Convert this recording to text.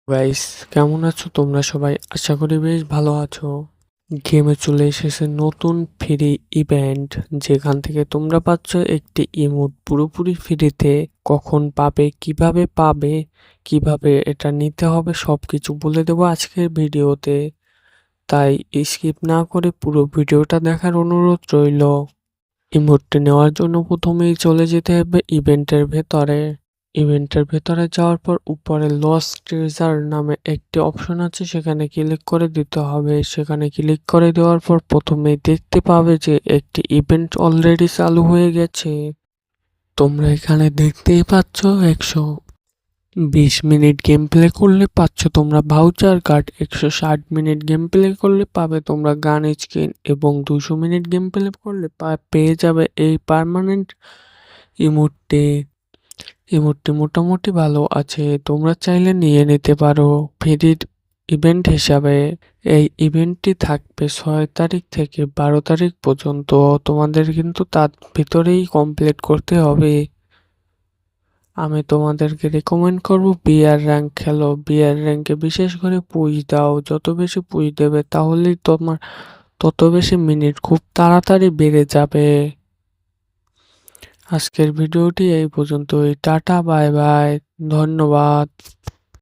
Guys, কেমন আছো তোমরা সবাই? আশা করি বেশ ভালো আছো। গেমে চলে এসেছে নতুন ফ্রি ইভেন্ট, যেখান থেকে তোমরা পাচ্ছ একটি ইমোট পুরোপুরি ফ্রিতে। কখন পাবে, কিভাবে এটা নিতে হবে সবকিছু বলে দেবো আজকের ভিডিওতে। তাই স্কিপ না করে পুরো ভিডিওটা দেখার অনুরোধ রইল। ইমোটটি নেওয়ার জন্য প্রথমেই চলে যেতে হবে ইভেন্টের ভেতরে যাওয়ার পর উপরে লস্ট ট্রেজার নামে একটি অপশন আছে, সেখানে ক্লিক করে দিতে হবে। সেখানে ক্লিক করে দেওয়ার পর প্রথমেই দেখতে পাবে যে একটি ইভেন্ট অলরেডি চালু হয়ে গেছে। তোমরা এখানে দেখতেই পাচ্ছ 120 মিনিট গেম প্লে করলে পাচ্ছ তোমরা voucher card, 160 minute game play করলে পাবে তোমরা গান স্কিন, এবং 200 মিনিট গেম প্লে করলে পেয়ে যাবে এই পার্মানেন্ট ইমোটটি। ইমোটটি মোটামুটি ভালো আছে, তোমরা চাইলে নিয়ে নিতে পারো ফ্রির ইভেন্ট হিসাবে। এই ইভেন্টটি থাকবে 6 তারিখ থেকে 12 তারিখ পর্যন্ত। তোমাদের কিন্তু তার ভিতরেই কমপ্লিট করতে হবে। আমি তোমাদেরকে রেকমেন্ড করব বিআর র্যাঙ্ক খেলো। বিআর র্যাঙ্কে বিশেষ করে পুশ দাও, যত বেশি পুশ দেবে তাহলেই তোমার তত বেশি মিনিট খুব তাড়াতাড়ি বেড়ে যাবে। আজকের ভিডিওটি এই পর্যন্তই। টাটা, বাই বাই, ধন্যবাদ।